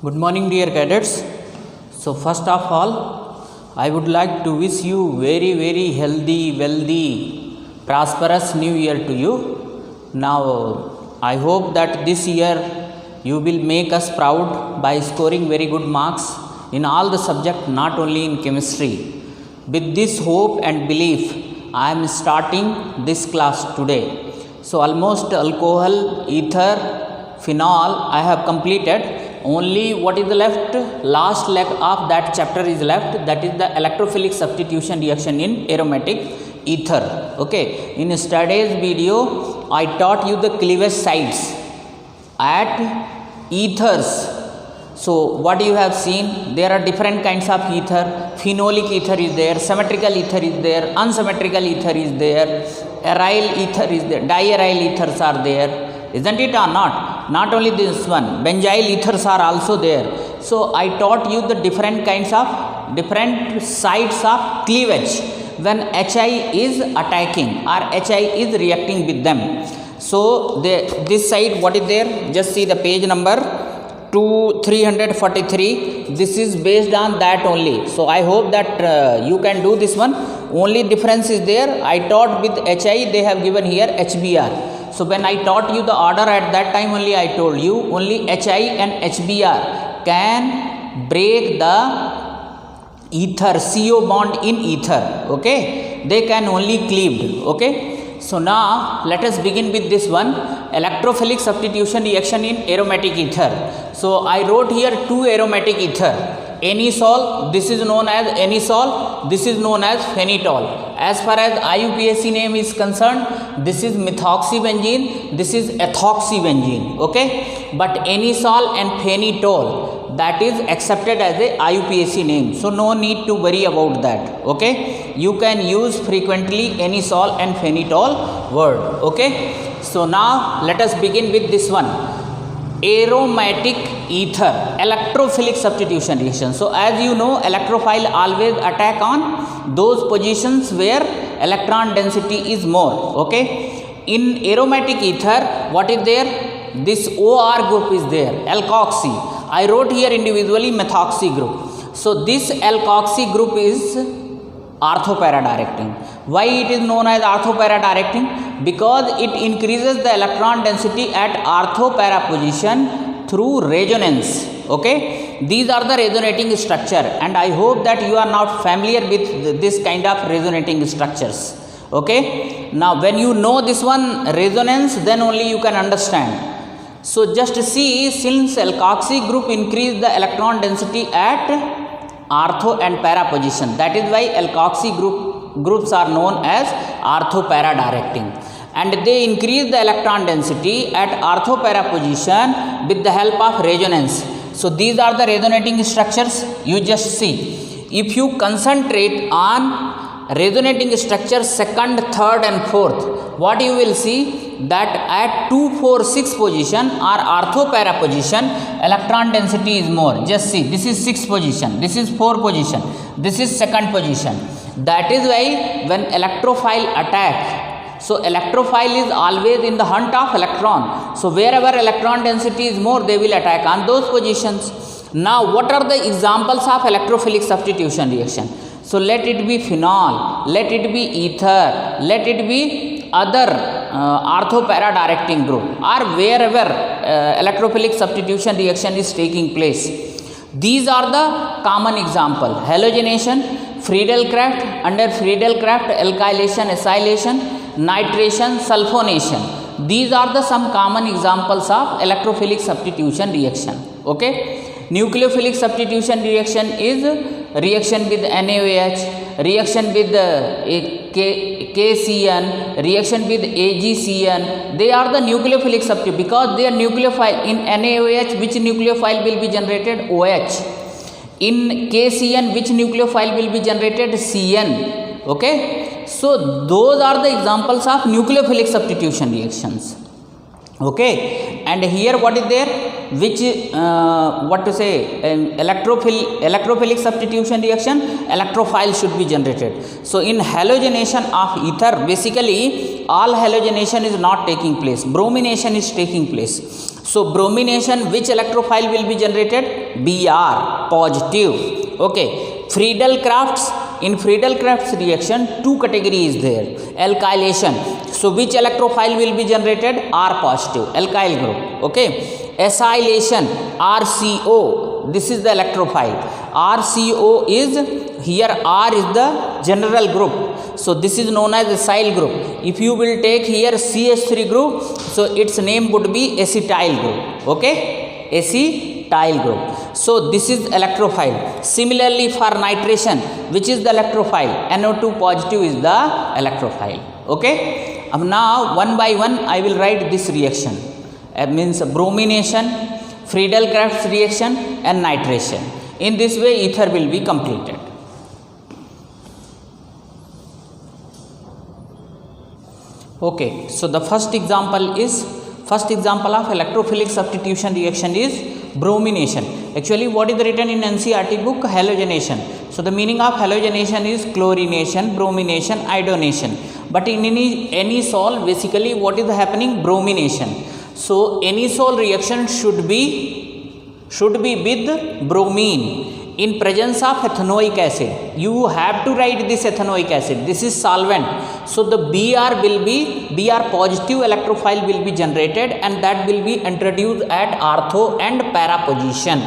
Good morning, dear cadets. So first of all, I would like to wish you very healthy, wealthy, prosperous new year to you. Now I hope that this year you will make us proud by scoring very good marks in all the subject, not only in chemistry. With this hope and belief, I am starting this class today. So almost alcohol, ether, phenol I have completed. Only what is left, last leg of that chapter is left, that is the electrophilic substitution reaction in aromatic ether. Okay, in yesterday's video I taught you the cleavage sites at ethers. So what you have seen, there are different kinds of ether. Phenolic ether is there, symmetrical ether is there, unsymmetrical ether is there, aryl ether is there, diaryl ethers are there, isn't it or not? Not only this one, benzyl ethers are also there. So I taught you the different kinds of different sites of cleavage when HI is attacking or HI is reacting with them. So this side, what is there? Just see the page number 343. This is based on that only. So I hope that you can do this one. Only difference is there. I taught with HI, they have given here HBr. So when I taught you the order at that time only, I told you only HI and HBr can break the ether, CO bond in ether. Okay, they can only cleaved. Okay, so now let us begin with this one, electrophilic substitution reaction in aromatic ether. So I wrote here two aromatic ether. Anisole, this is known as anisole, this is known as phenitol. As far as IUPAC name is concerned, this is methoxybenzene, this is ethoxybenzene. Okay, but anisole and phenitol, that is accepted as a IUPAC name, so no need to worry about that. Okay, you can use frequently anisole and phenitol word. Okay, so now let us begin with this one, aromatic ether, electrophilic substitution reaction. So as you know, electrophile always attack on those positions where electron density is more. Okay, in aromatic ether, what is there? This OR group is there, alkoxy. I wrote here individually methoxy group. So this alkoxy group is orthopara directing. Why it is known as orthopara directing? Because it increases the electron density at orthopara position through resonance. Okay, these are the resonating structure, and I hope that you are not familiar with this kind of resonating structures. Okay, now when you know this one resonance, then only you can understand. So just see, since alkoxy group increase the electron density at ortho and para position, that is why alkoxy groups are known as orthopara directing, and they increase the electron density at orthopara position with the help of resonance. So these are the resonating structures. You just see, if you concentrate on resonating structures second, third and fourth, what you will see that at 2, 4, 6 position or orthopara position, electron density is more. Just see, this is 6th position, this is 4th position, this is 2nd position. That is why when electrophile attack, so electrophile is always in the hunt of electron. So wherever electron density is more, they will attack on those positions. Now what are the examples of electrophilic substitution reaction? So let it be phenol, let it be ether, let it be other orthopara directing group, or wherever electrophilic substitution reaction is taking place. These are the common example: halogenation, Friedel-Crafts, under Friedel-Crafts alkylation, acylation, nitration, sulfonation. These are the some common examples of electrophilic substitution reaction. Okay, nucleophilic substitution reaction is reaction with NaOH, reaction with KCN, reaction with AgCN. They are the nucleophilic substitution because they are nucleophile. In NaOH, which nucleophile will be generated? OH. In KCN, which nucleophile will be generated? CN. Okay, so those are the examples of nucleophilic substitution reactions. Okay, and here what is there, which what to say, electrophilic substitution reaction, electrophile should be generated. So in halogenation of ether, basically all halogenation is not taking place, bromination is taking place. So bromination, which electrophile will be generated? Br positive. Okay, Friedel-Crafts, in Friedel-Crafts reaction two categories is there, alkylation. So which electrophile will be generated? R positive, alkyl group. Okay, acylation, RCO, this is the electrophile. RCO is, here R is the general group, so this is known as acyl group. If you will take here CH3 group, so its name would be acetyl group. Okay, acetyl group. So this is electrophile. Similarly for nitration, which is the electrophile? NO2 positive is the electrophile. Okay, now one by one I will write this reaction. Means bromination, Friedel-Crafts reaction and nitration. In this way ether will be completed. Okay, so the first example of electrophilic substitution reaction is bromination. Actually what is written in NCERT book? Halogenation. So the meaning of halogenation is chlorination, bromination, iodination. But in any sol, basically what is happening? Bromination. So any sol reaction should be with bromine in presence of ethanoic acid. You have to write this ethanoic acid. This is solvent. So the Br positive electrophile will be generated, and that will be introduced at ortho and para position.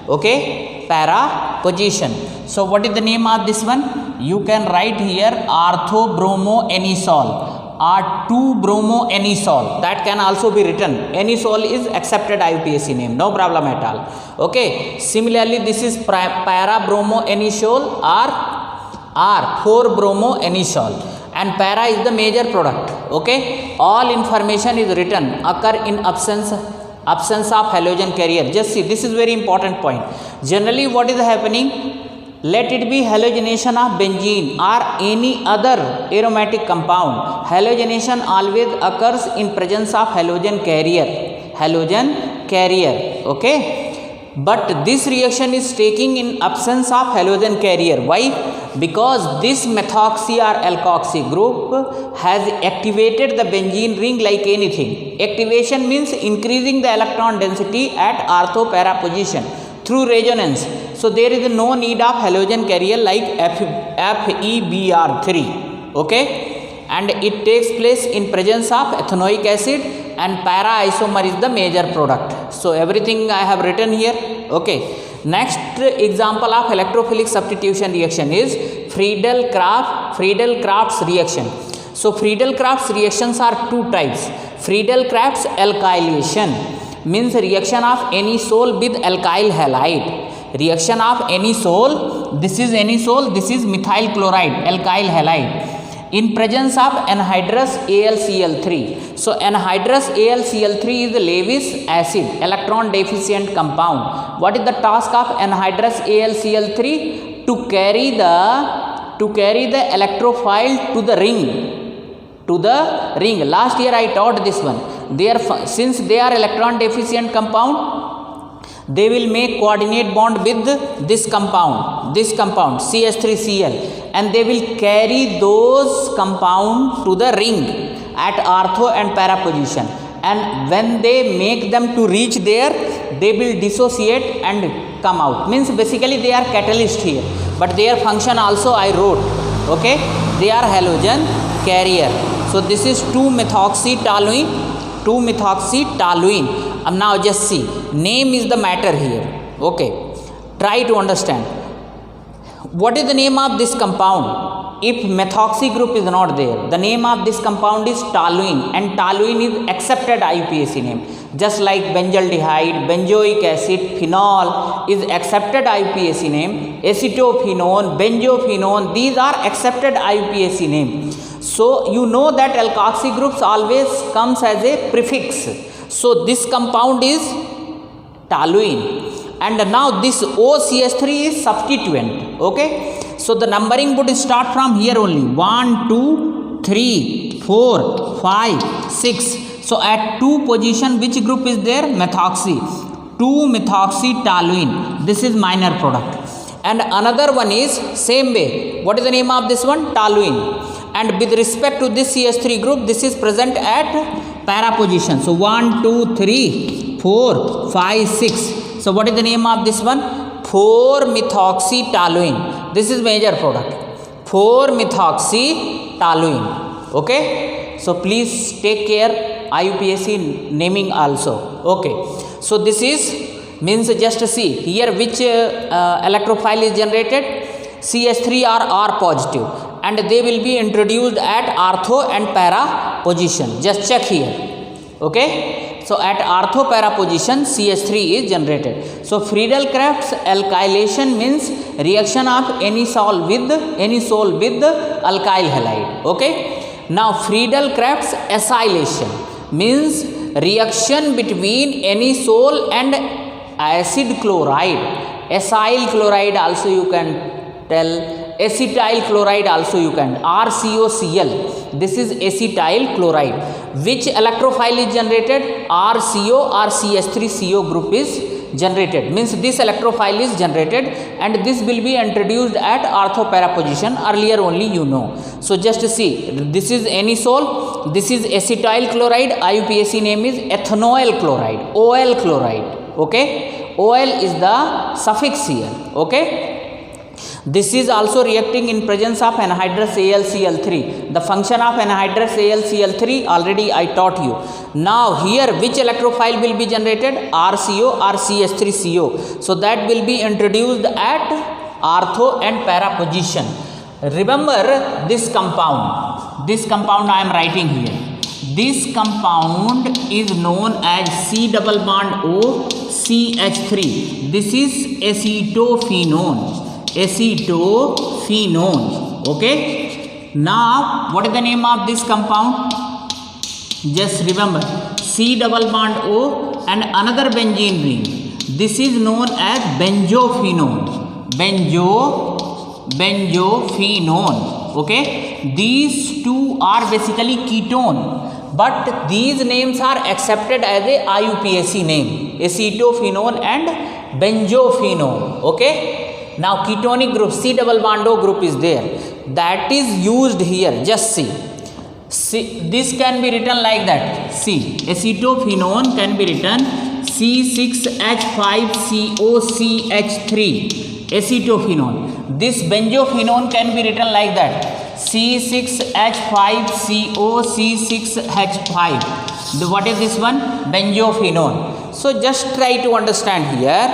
Okay, para position. So what is the name of this one? You can write here ortho-bromo-anisole or 2-bromo-anisole. That can also be written. Anisole is accepted IUPAC name, no problem at all. Okay, similarly this is para-bromo-anisole or 4-bromo-anisole, and para is the major product. Okay, all information is written occur in absence of halogen carrier. Just see, this is very important point. Generally what is happening? Let it be halogenation of benzene or any other aromatic compound. Halogenation always occurs in presence of halogen carrier. Okay, but this reaction is taking in absence of halogen carrier. Why? Because this methoxy or alkoxy group has activated the benzene ring like anything. Activation means increasing the electron density at ortho-para position through resonance. So there is no need of halogen carrier like FeBr3. Okay, and it takes place in presence of ethanoic acid, and para isomer is the major product. So everything I have written here. Okay, next example of electrophilic substitution reaction is Friedel-Crafts reaction. So Friedel-Crafts reactions are two types. Friedel-Crafts alkylation means reaction of anisole with alkyl halide. Reaction of anisole, this is anisole, this is methyl chloride, alkyl halide, in presence of anhydrous AlCl3. So anhydrous AlCl3 is Lewis acid, electron deficient compound. What is the task of anhydrous AlCl3? To carry the electrophile to the ring. Last year I taught this one. Since they are electron deficient compound, they will make coordinate bond with this compound CH3Cl, and they will carry those compound to the ring at ortho and para position, and when they make them to reach there, they will dissociate and come out. Means basically they are catalyst here, but their function also I wrote. Okay, they are halogen carrier. So this is 2-methoxytoluene. Now just see, name is the matter here. Okay, try to understand what is the name of this compound. If methoxy group is not there, the name of this compound is toluene, and toluene is accepted IUPAC name. Just like benzaldehyde, benzoic acid, phenol is accepted IUPAC name. Acetophenone, benzophenone, these are accepted IUPAC name. So you know that alkoxy groups always comes as a prefix. So this compound is toluene, and now this OCH3 is substituent. Okay, so the numbering would start from here only, 1, 2, 3, 4, 5, 6. So at 2 position, which group is there? Methoxy. 2-methoxytoluene. This is minor product. And another one is same way. What is the name of this one? Toluene. And with respect to this CH3 group, this is present at para position. So 1, 2, 3, 4, 5, 6. So what is the name of this one? 4-methoxytoluene. This is major product. 4-methoxytoluene. Okay. So please take care. IUPAC naming also. Okay. So this is means just see here which electrophile is generated. CH3 are R positive, and they will be introduced at ortho and para position. Just check here. Okay. So at ortho para position, CH3 is generated. So Friedel-Crafts alkylation means reaction of any sol with alkyl halide. Okay. Now Friedel-Crafts acylation means reaction between any sol and acid chloride. Acyl chloride also you can tell, acetyl chloride also you can, RCOCl. This is acetyl chloride. Which electrophile is generated? RCO or CH3CO group is generated. Means this electrophile is generated, and this will be introduced at ortho para position. Earlier only you know. So just see, this is anisole, this is acetyl chloride. IUPAC name is ethanoyl chloride, OL chloride. Okay. OL is the suffix here. Okay. This is also reacting in presence of anhydrous AlCl3. The function of anhydrous AlCl3 already I taught you. Now here which electrophile will be generated? RCO or CH3CO. So that will be introduced at ortho and para position. Remember this compound. This compound I am writing here. This compound is known as C double bond O CH3. This is acetophenone. Acetophenone. Okay. Now what is the name of this compound? Just remember C double bond O and another benzene ring. This is known as benzophenone. Benzophenone. Okay. These two are basically ketone, but these names are accepted as a IUPAC name. Acetophenone and benzophenone. Okay. Now ketonic group C double bond O group is there. That is used here. Just see. This can be written like that. See, acetophenone can be written C6H5COCH3. Acetophenone. This benzophenone can be written like that. C6H5COC6H5. What is this one? Benzophenone. So just try to understand here.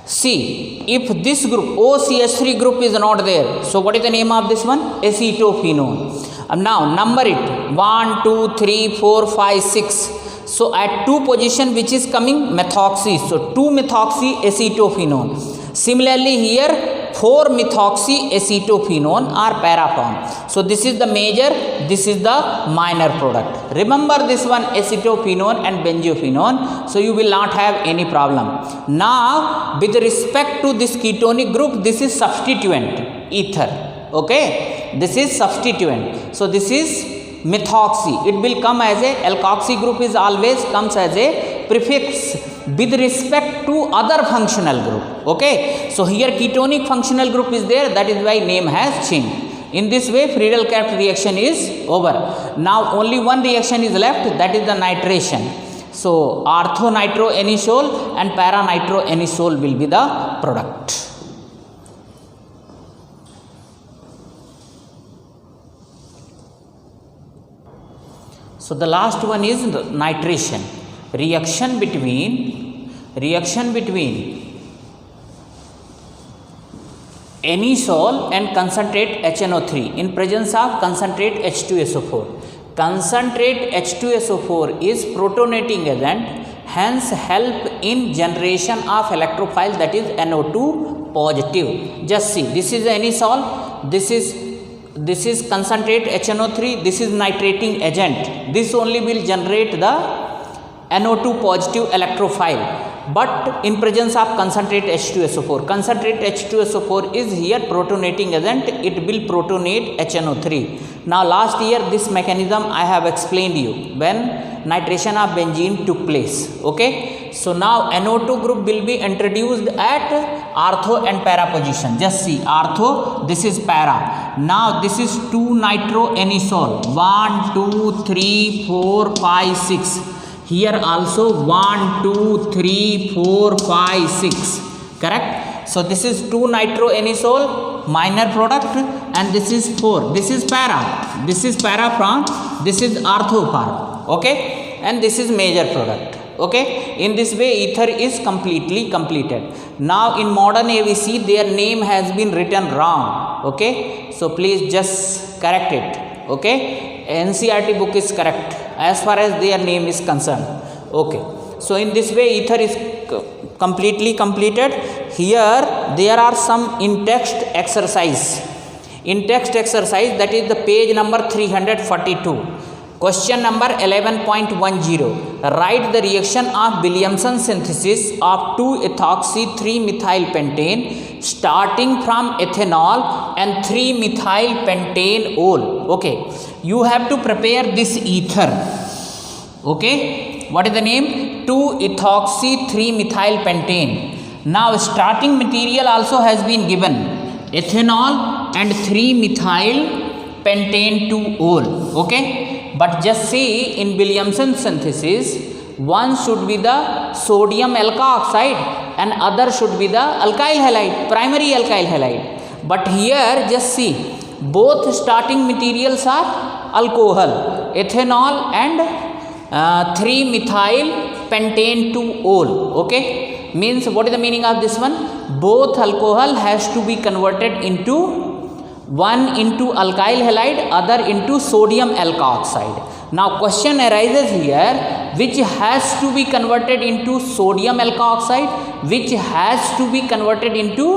See, if this group OCH3 group is not there, so what is the name of this one? Acetophenone. Now number it 1, 2, 3, 4, 5, 6. So at 2 position which is coming? Methoxy. So 2-methoxyacetophenone. Similarly here 4-methoxyacetophenone are para form. So this is the major, this is the minor product. Remember this one, acetophenone and benzophenone. So you will not have any problem. Now with respect to this ketonic group, this is substituent, ether. Okay. This is substituent. So this is methoxy. It will come as a alkoxy group is always comes as a prefix with respect to other functional group. Okay. So here ketonic functional group is there. That is why name has changed. In this way Friedel-Crafts reaction is over. Now only one reaction is left, that is the nitration. So ortho-nitroanisole and para-nitroanisole will be the product. So the last one is nitration. Reaction between anisole and concentrate HNO3 in presence of concentrate H2SO4. Concentrate H2SO4 is protonating agent, hence help in generation of electrophile, that is NO2 positive. Just see, this is anisole, this is concentrate HNO3, this is nitrating agent. This only will generate the NO2 positive electrophile, but in presence of concentrate H2SO4. Concentrate H2SO4 is here protonating agent, it will protonate HNO3. Now last year this mechanism I have explained you when nitration of benzene took place. Okay, so now NO2 group will be introduced at ortho and para position. Just see, ortho, this is para. Now this is 2-nitroanisole, 1 2 3 4 5 6. Here also 1 2 3 4 5 6, correct. So this is 2-nitroanisole minor product, and this is 4. This is para. This is para from, this is ortho para. Okay, and this is major product. Okay, in this way ether is completely completed. Now in modern AVC their name has been written wrong. Okay, so please just correct it. Okay, NCERT book is correct as far as their name is concerned. Okay, so in this way ether is completely completed. Here there are some in text exercise. In text exercise, that is the page number 342. Question number 11.10. Write the reaction of Williamson synthesis of 2-ethoxy-3-methylpentane starting from ethanol and 3-methylpentaneol. Okay, you have to prepare this ether. Okay, what is the name? 2-ethoxy-3-methylpentane. Now starting material also has been given, ethanol and 3-methylpentaneol. Okay, but just see in Williamson synthesis, one should be the sodium alkoxide and other should be the alkyl halide, primary alkyl halide. But here just see, both starting materials are alcohol, ethanol and 3-methylpentaneol. Okay, means what is the meaning of this one? Both alcohol has to be converted into, one into alkyl halide, other into sodium alkoxide. Now question arises here, which has to be converted into sodium alkoxide, which has to be converted into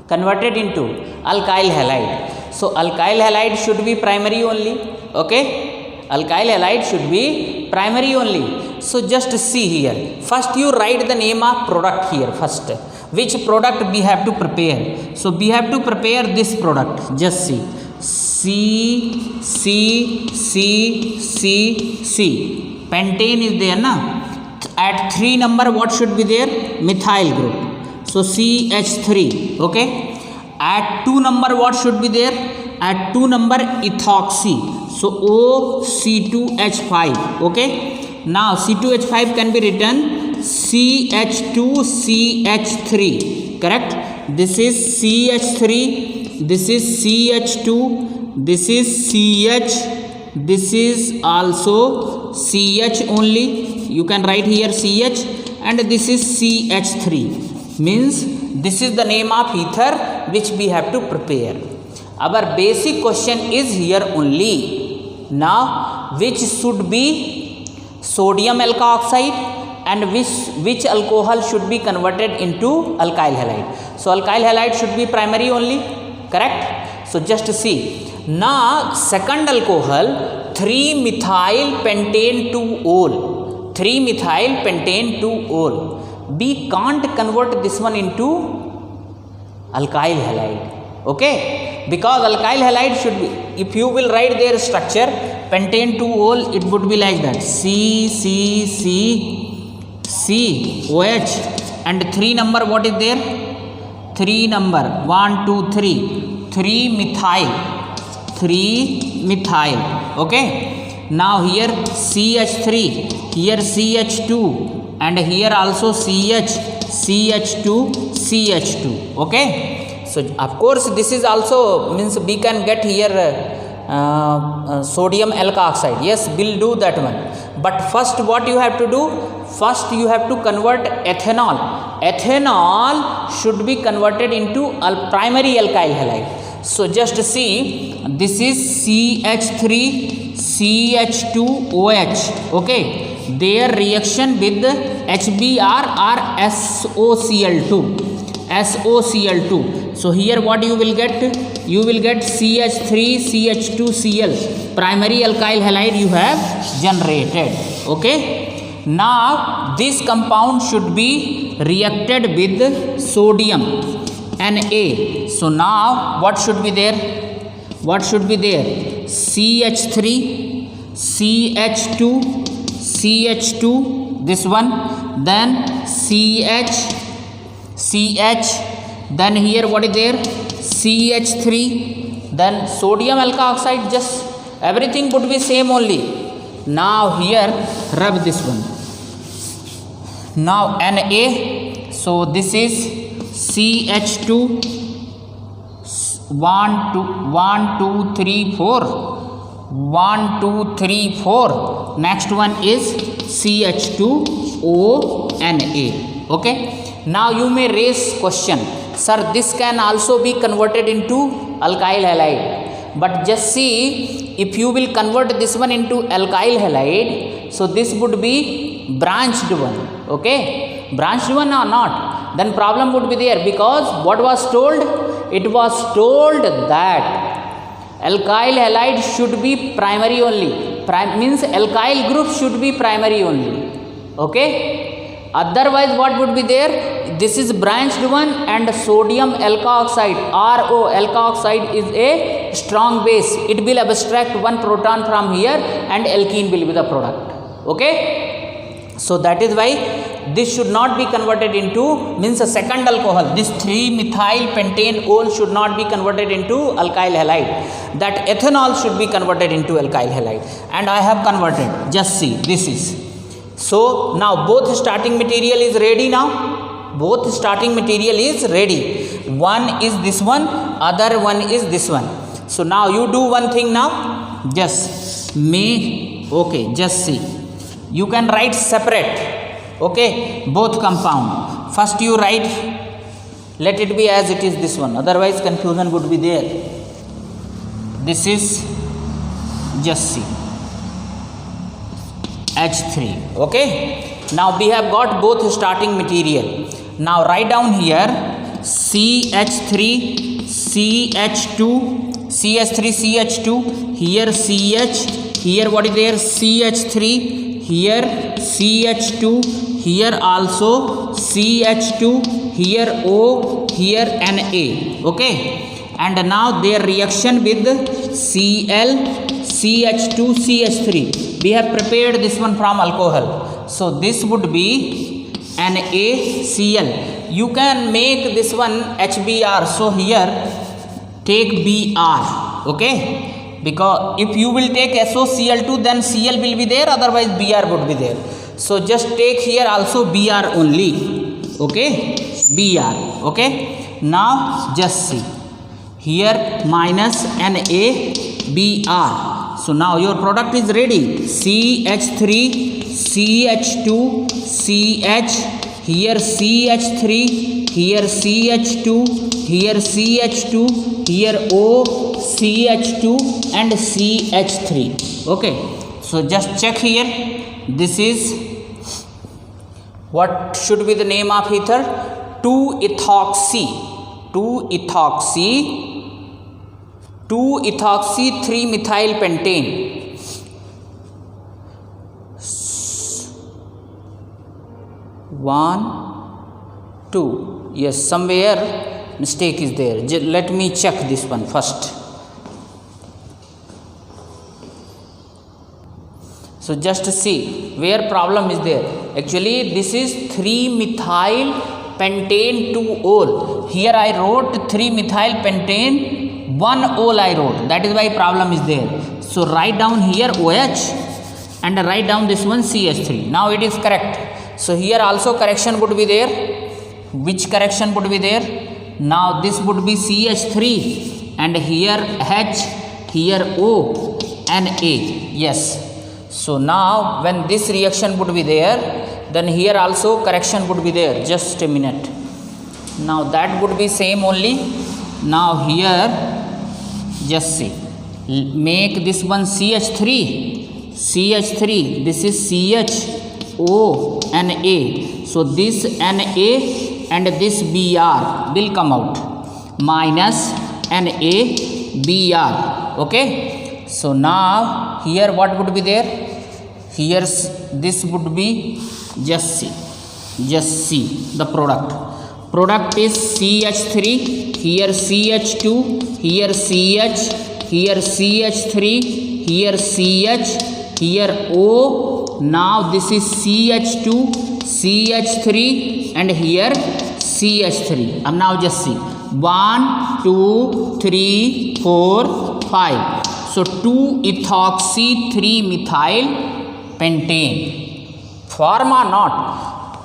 alkyl halide. So alkyl halide should be primary only. Okay, alkyl halide should be primary only. So just see here, first you write the name of product here first. Which product we have to prepare? So we have to prepare this product. Just see, C. Pentane is there na. At 3 number what should be there? Methyl group. So CH3. Okay. At 2 number what should be there? At 2 number ethoxy. So OC2H5. Okay. Now C2H5 can be written CH2CH3, correct. This is CH3, this is CH2, this is CH, this is also CH only. You can write here CH, and this is CH3. Means this is the name of ether which we have to prepare. Our basic question is here only. Now which should be sodium alkoxide and which alcohol should be converted into alkyl halide? So alkyl halide should be primary only, correct. So just see, now second alcohol 3-methylpentaneol, 3-methylpentaneol, we can't convert this one into alkyl halide. Okay, because alkyl halide should be, if you will write their structure, pentane-2-ol, it would be like that, COH, and 3 number what is there? 3 number, 1 2 3, 3-methyl. Okay, now here CH3, here CH2, and here also CH2. Okay, so of course this is also means we can get here sodium alkoxide. Yes, we'll do that one. But first what you have to do? First you have to convert ethanol. Ethanol should be converted into primary alkyl halide. So just see, this is CH3 CH2OH. Okay, their reaction with HBr or SOCl2. So here what you will get? You will get CH3 CH2Cl, primary alkyl halide you have generated. Okay, now this compound should be reacted with sodium Na. So now what should be there? What should be there? CH3, CH2, CH2, this one, then CH, then here what is there, CH3, then sodium alkoxide, just everything would be same only. Now here rub this one. Now Na, so this is CH2, 1 2 3 4, 1 2 3 4. Next one is CH2ONa. Okay. Now you may raise question, sir, this can also be converted into alkyl halide. But just see, if you will convert this one into alkyl halide, so this would be branched one. Okay, branched one or not, then problem would be there, because what was told? It was told that alkyl halide should be primary only. Means alkyl group should be primary only. Okay, otherwise what would be there? This is branched one, and sodium alkoxide, RO alkoxide is a strong base. It will abstract one proton from here and alkene will be the product. Okay, so that is why this should not be converted into, means a second alcohol. This 3-methyl pentane ol should not be converted into alkyl halide. That ethanol should be converted into alkyl halide, and I have converted. Just see, this is. So now both starting material is ready. Now both starting material is ready. One is this one, other one is this one. So now you do one thing. Now just make, okay, just see, you can write separate. Okay, both compound. First you write, let it be as it is, this one, otherwise confusion would be there. This is, just see, H3. Okay, now we have got both starting material. Now write down here CH3, CH2, CH3, CH2, here CH, here what is there, CH3, here CH2, here also CH2, here O, here Na. Okay, and now their reaction with Cl, CH2, CH3. We have prepared this one from alcohol. So this would be NaCl. You can make this one HBr. So here take Br. Okay, because if you will take SOCl2, then Cl will be there, otherwise Br would be there. So just take here also Br only. Okay, Br. Okay, now just see, here minus NaBr. So now your product is ready. CH3, CH2, CH, here CH3, here CH2, here CH2, here O, CH2 and CH3. Okay, so just check here. This is, what should be the name of ether? 2-ethoxy 3-methyl pentane. 1 2, yes, somewhere mistake is there. Let me check this one first. So just see where problem is there. Actually this is 3-methyl pentane 2-ol. Here I wrote 3-methyl pentane 1-ol I wrote. That is why problem is there. So write down here OH and write down this one CH3. Now it is correct. So here also correction would be there. Which correction would be there? Now this would be CH3 and here H, here O, Na. Yes. So now when this reaction would be there, then here also correction would be there. Just a minute. Now that would be same only. Now here just see, make this one CH3, this is CHONA. So this Na and this Br will come out, minus NaBr. Okay, so now here what would be there? Here this would be, just see the product is CH3, here CH2, here CH, here CH3, here CH, here O. Now this is CH2, CH3, and here CH3. Now just see 1, 2, 3, 4, 5. So 2-ethoxy 3-methyl pentane. Form or not?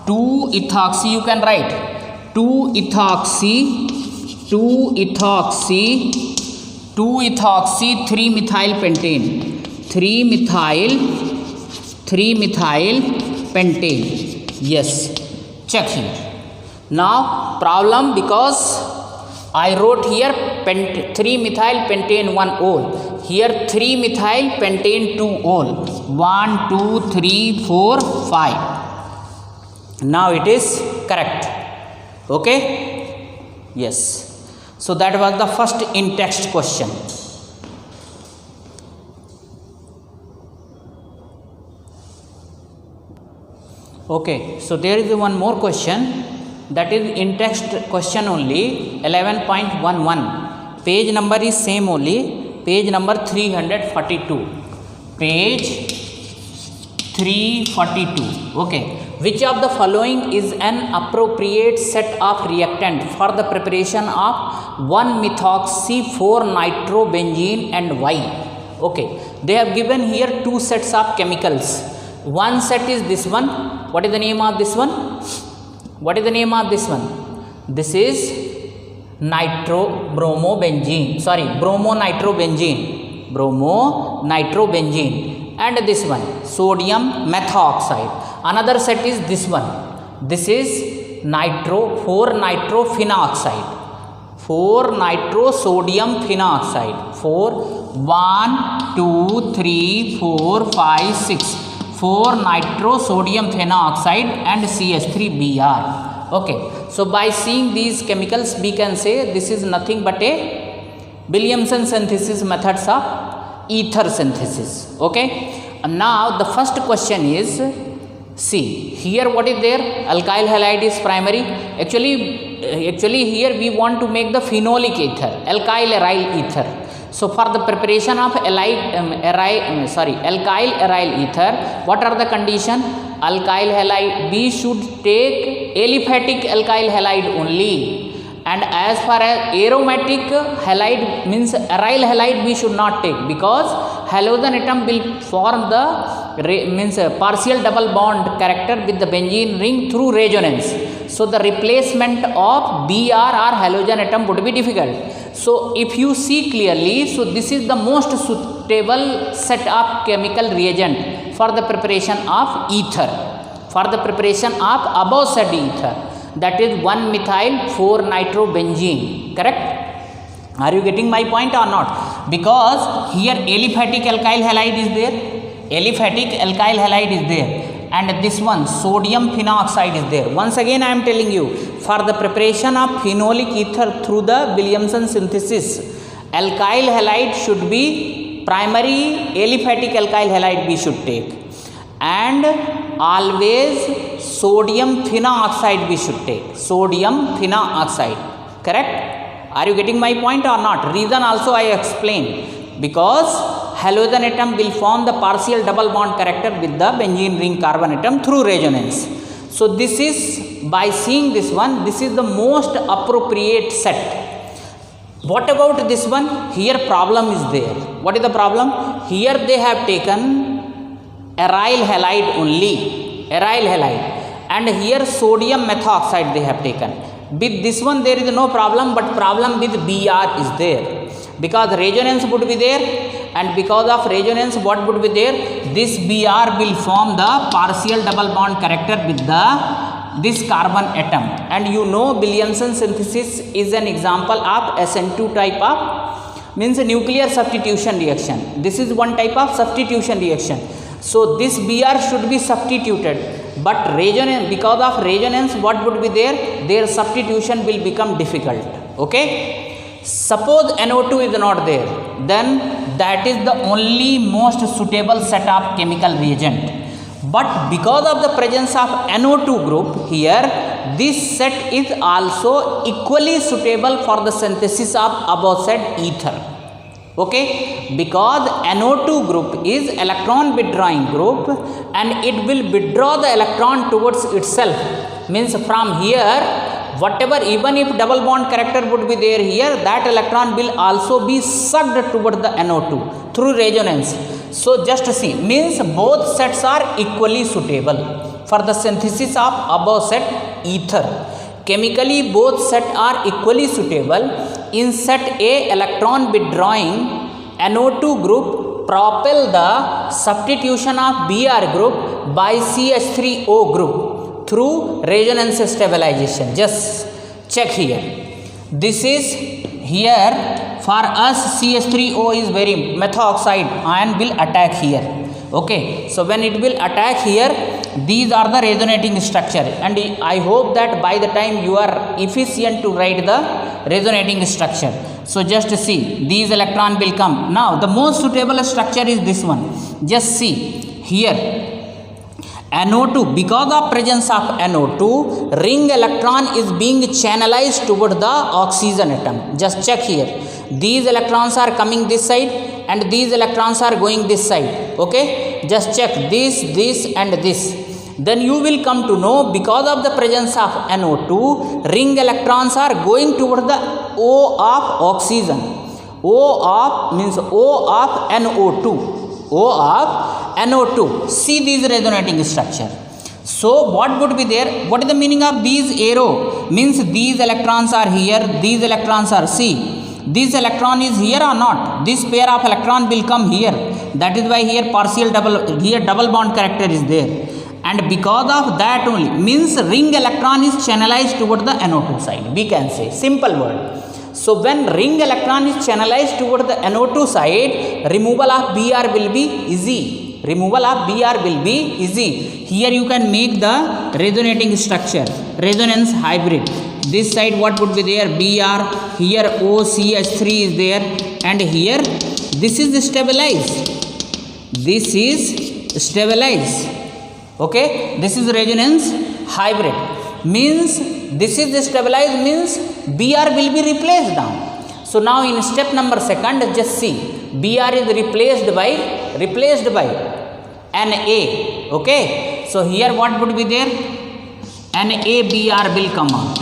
2-ethoxy you can write 2-ethoxy 3-methyl pentane. 3-methyl pentane. Yes. Check here. Now problem, because I wrote here 3-methyl pentane 1-ol. Here 3-methyl pentane 2-ol. 1, 2, 3, 4, 5. Now it is correct. Okay? Yes. So that was the first in-text question. Okay. So there is one more question. That is in-text question only, 11.11. Page number is same only, page number 342. Page 342. Okay. Which of the following is an appropriate set of reactant for the preparation of 1-methoxy-4-nitrobenzene and why? Okay. They have given here two sets of chemicals. One set is this one. What is the name of this one? What is the name of this one? This is bromonitrobenzene. And this one, sodium methoxide. Another set is this one. This is 4-nitrophenoxide. 4-nitrosodium phenoxide. 4, 1, 2, 3, 4, 5, 6. 4-nitrosodium phenoxide and CH3Br. Okay. So by seeing these chemicals, we can say this is nothing but a Williamson synthesis methods of ether synthesis. Okay. And now the first question is, see here what is there? Alkyl halide is primary. Actually here we want to make the phenolic ether, alkyl aryl ether. So for the preparation of alkyl aryl ether, what are the condition? Alkyl halide, we should take aliphatic alkyl halide only. And as far as aromatic halide means aryl halide, we should not take, because halogen atom will form the partial double bond character with the benzene ring through resonance. So the replacement of Br or halogen atom would be difficult. So if you see clearly, so this is the most suitable set of chemical reagent for the preparation of ether, for the preparation of above said ether, that is 1-methyl-4-nitrobenzene. Correct? Are you getting my point or not? Because here aliphatic alkyl halide is there, and this one sodium phenoxide is there. Once again I am telling you, for the preparation of phenolic ether through the Williamson synthesis, alkyl halide should be primary, aliphatic alkyl halide we should take, and always sodium phenoxide we should take, sodium phenoxide. Correct? Are you getting my point or not? Reason also I explained, because halogen atom will form the partial double bond character with the benzene ring carbon atom through resonance. So this is, by seeing this one, this is the most appropriate set. What about this one? Here problem is there. What is the problem? Here they have taken aryl halide only, and here sodium methoxide they have taken. With this one there is no problem, but problem with Br is there, because resonance would be there, and because of resonance what would be there? This Br will form the partial double bond character with this carbon atom, and you know Williamson synthesis is an example of SN2 type of, means nuclear substitution reaction. This is one type of substitution reaction. So this Br should be substituted, but resonance, because of resonance what would be there? Their substitution will become difficult. Okay. Suppose NO2 is not there, then that is the only most suitable set of chemical reagent. But because of the presence of NO2 group here, this set is also equally suitable for the synthesis of above said ether. Okay, because NO2 group is electron withdrawing group and it will withdraw the electron towards itself. Means from here, whatever, even if double bond character would be there here, that electron will also be sucked towards the NO2 through resonance. So just see, means both sets are equally suitable for the synthesis of above set ether. Chemically both sets are equally suitable. In set A, electron withdrawing NO2 group propel the substitution of Br group by CH3O group through resonance stabilization. Just check here. This is here for us CH3O is very methoxide ion will attack here. Okay, so when it will attack here, these are the resonating structure, and I hope that by the time you are efficient to write the resonating structure. So just see, these electron will come. Now the most suitable structure is this one. Just see here, NO2, because of presence of NO2, ring electron is being channelized toward the oxygen atom. Just check here, these electrons are coming this side and these electrons are going this side. Okay, just check this, this and this. Then you will come to know, because of the presence of NO2, ring electrons are going toward the O of oxygen. O of means O of NO2. O of NO2. See these resonating structure. So what would be there? What is the meaning of these arrow? Means these electrons are here, these electrons are, see, this electron is here or not? This pair of electron will come here. That is why here partial double, here double bond character is there. And because of that only, means ring electron is channelized toward the NO2 side. We can say, simple word. So when ring electron is channelized toward the NO2 side, removal of Br will be easy. Removal of Br will be easy. Here you can make the resonating structure, resonance hybrid. This side what would be there? Br, here OCH3 is there, and here this is stabilized. This is stabilized. Okay, this is resonance hybrid. Means this is stabilized, means Br will be replaced now. So now in step number second, just see, Br is replaced by Na. Okay, so here what would be there? NaBr will come out.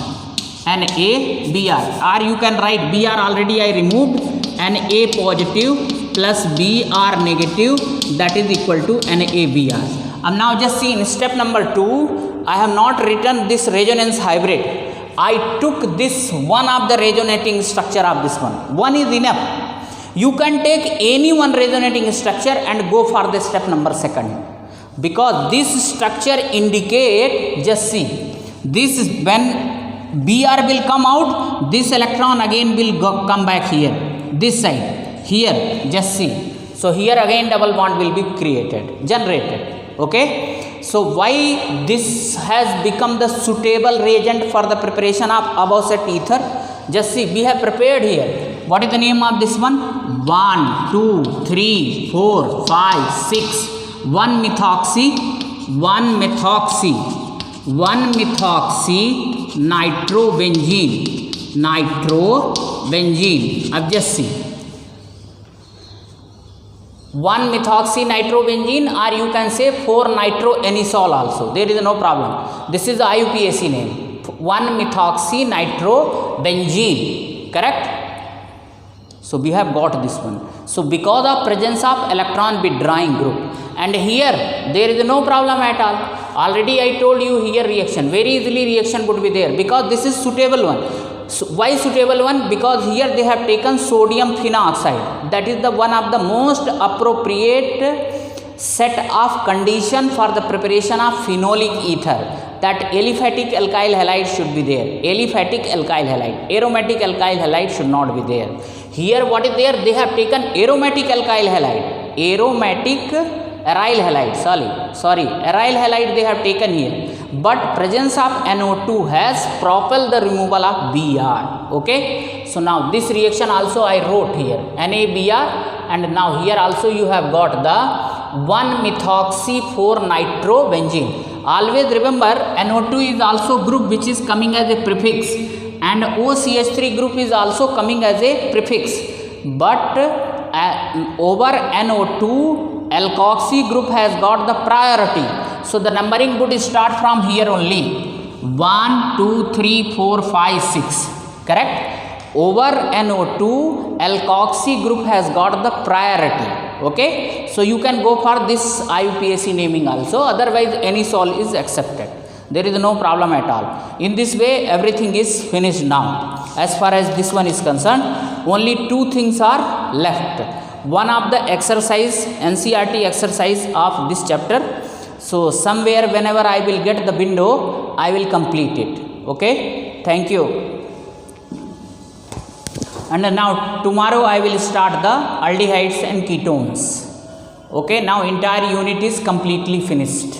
NaBr, or you can write Br already I removed, Na positive plus Br negative, that is equal to NaBr. And now just see in step number 2, I have not written this resonance hybrid. I took this one of the resonating structure of this one. One is enough. You can take any one resonating structure and go for the step number second. Because this structure indicate, just see, this is when Br will come out, this electron again will come back here, this side, here, just see. So here again double bond will be generated. Okay, so why this has become the suitable reagent for the preparation of above set ether? Just see, we have prepared here. What is the name of this one? 1, 2, 3, 4, 5, 6. 1-methoxy nitrobenzene. अब just see, 1-methoxy-nitrobenzene, or you can say 4-nitroanisole also. There is no problem. This is the IUPAC name. 1-methoxy-nitrobenzene. Correct? So we have got this one. So because of presence of electron withdrawing group, and here there is no problem at all. Already I told you here reaction, very easily reaction would be there, because this is suitable one. So why suitable one? Because here they have taken sodium phenoxide. That is the one of the most appropriate set of condition for the preparation of phenolic ether. That aliphatic alkyl halide should be there. Aliphatic alkyl halide. Aromatic alkyl halide should not be there. Here what is there? They have taken aromatic alkyl halide. Aromatic aryl halide. Aryl halide they have taken here. But presence of NO2 has propelled the removal of Br. Okay. So now this reaction also I wrote here. NaBr, and now here also you have got the 1-methoxy-4-nitrobenzene. Always remember, NO2 is also group which is coming as a prefix, and OCH3 group is also coming as a prefix. But over NO2 alkoxy group has got the priority. So the numbering would start from here only. 1 2 3 4 5 6, correct? Over NO2 alkoxy group has got the priority. Okay, so you can go for this IUPAC naming also, otherwise any sol is accepted. There is no problem at all. In this way everything is finished now. As far as this one is concerned, only two things are left. One of the exercise, NCERT exercise of this chapter. So somewhere whenever I will get the window, I will complete it. Okay, thank you. And now tomorrow I will start the aldehydes and ketones. Okay, now entire unit is completely finished,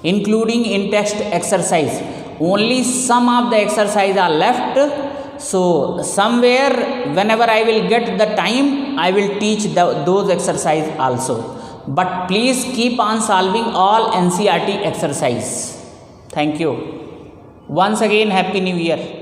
including in text exercise. Only some of the exercise are left. So somewhere whenever I will get the time, I will teach those exercise also. But please keep on solving all NCERT exercise. Thank you. Once again, Happy New Year.